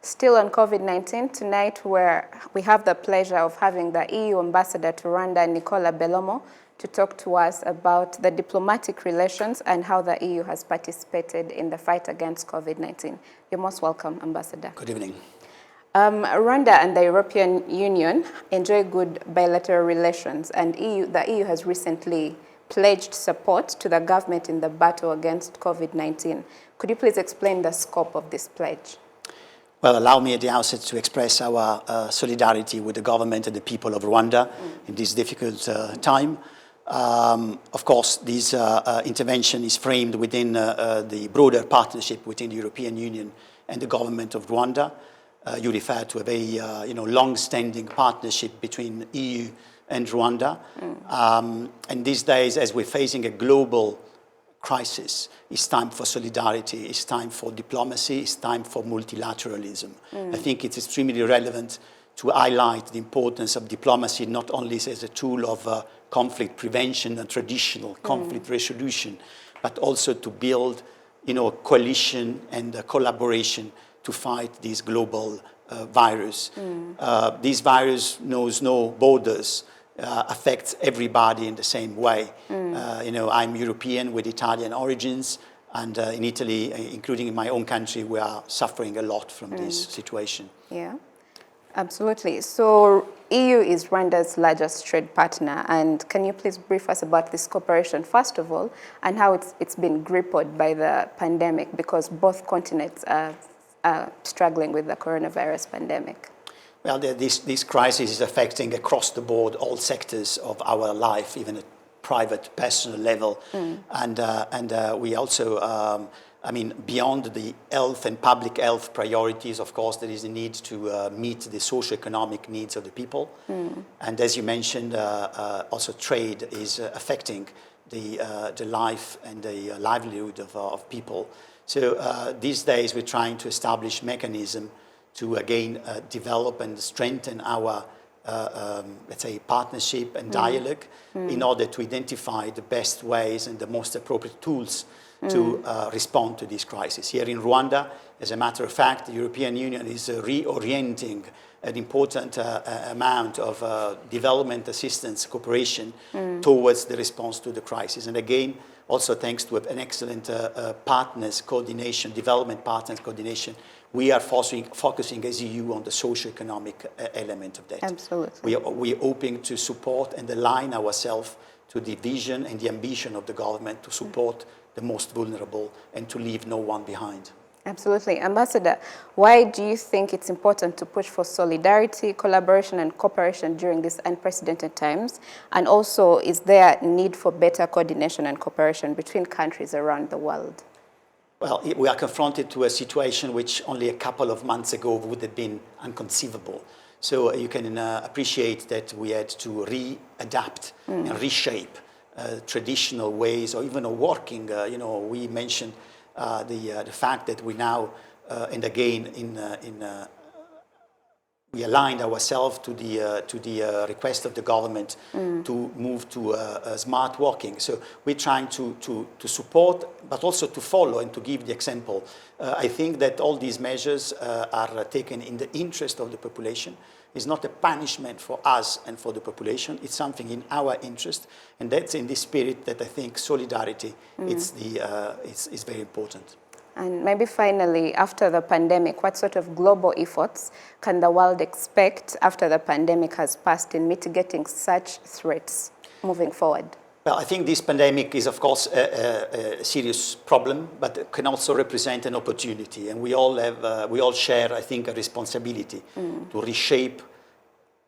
Still on COVID-19, tonight we have the pleasure of having the EU ambassador to Rwanda, Nicolas Bellomo, to talk to us about the diplomatic relations and how the EU has participated in the fight against COVID-19. You're most welcome, Ambassador. Good evening. Rwanda and the European Union enjoy good bilateral relations, and the EU has recently pledged support to the government in the battle against COVID-19. Could you please explain the scope of this pledge? Well, allow me at the outset to express our solidarity with the government and the people of Rwanda in this difficult time. Of course, this intervention is framed within the broader partnership within the European Union and the government of Rwanda. You refer to a very long-standing partnership between EU and Rwanda. And these days, as we're facing a global crisis, it's time for solidarity, it's time for diplomacy, it's time for multilateralism. I think it's extremely relevant to highlight the importance of diplomacy, not only as a tool of conflict prevention and traditional conflict resolution, but also to build coalition and collaboration to fight this global virus. This virus knows no borders, affects everybody in the same way. I'm European with Italian origins, and in Italy, including in my own country, we are suffering a lot from this situation. Yeah, absolutely. So EU is Rwanda's largest trade partner, and can you please brief us about this cooperation, first of all, and how it's been grappled by the pandemic, because both continents are struggling with the coronavirus pandemic? Well, this crisis is affecting across the board all sectors of our life, even at private, personal level. And we also, beyond the health and public health priorities, of course, there is a need to meet the socio-economic needs of the people. And as you mentioned, also trade is affecting the life and the livelihood of people. So these days, we're trying to establish mechanism to again develop and strengthen our, let's say, partnership and dialogue in order to identify the best ways and the most appropriate tools to respond to this crisis. Here in Rwanda, as a matter of fact, the European Union is reorienting an important amount of development assistance cooperation towards the response to the crisis. And again, also thanks to an excellent partners coordination, development partners coordination, we are focusing as EU on the socio-economic element of that. Absolutely. We are hoping to support and align ourselves to the vision and the ambition of the government to support the most vulnerable and to leave no one behind. Absolutely. Ambassador, why do you think it's important to push for solidarity, collaboration, and cooperation during these unprecedented times? And also, is there a need for better coordination and cooperation between countries around the world? Well, we are confronted to a situation which only a couple of months ago would have been inconceivable. So you can appreciate that we had to readapt and reshape traditional ways or even working. We mentioned the fact that we now, and again, we aligned ourselves to the request of the government to move to smart working. So we're trying to support, but also to follow and to give the example. I think that all these measures are taken in the interest of the population. It's not a punishment for us and for the population. It's something in our interest, and that's in this spirit that I think solidarity is very important. And maybe finally, after the pandemic, what sort of global efforts can the world expect after the pandemic has passed in mitigating such threats moving forward? Well, I think this pandemic is, of course, a serious problem, but it can also represent an opportunity. And we all share, I think, a responsibility to reshape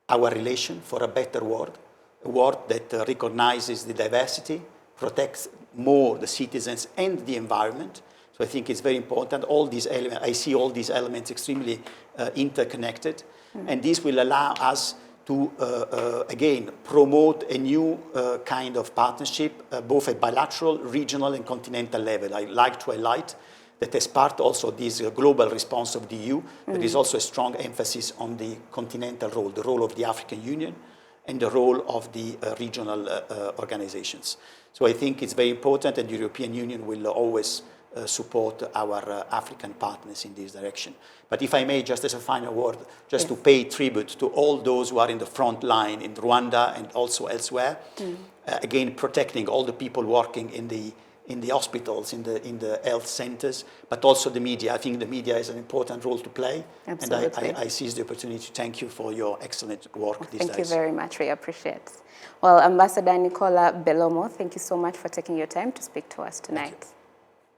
our relation for a better world, a world that recognizes the diversity, protects more the citizens and the environment. So I think it's very important. All these elements, I see all these elements extremely interconnected, and this will allow us to, again, promote a new kind of partnership, both at bilateral, regional, and continental level. I like to highlight that as part also of this global response of the EU, there is also a strong emphasis on the continental role, the role of the African Union, and the role of the regional organizations. So I think it's very important, and the European Union will always support our African partners in this direction. But if I may, just as a final word, just to pay tribute to all those who are in the front line in Rwanda and also elsewhere, again, protecting all the people working in the hospitals, in the health centers, but also the media. I think the media has an important role to play. Absolutely. And I seize the opportunity to thank you for your excellent work these days. Thank you very much. We appreciate it. Well, Ambassador Nicolas Bellomo, thank you so much for taking your time to speak to us tonight.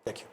Thank you.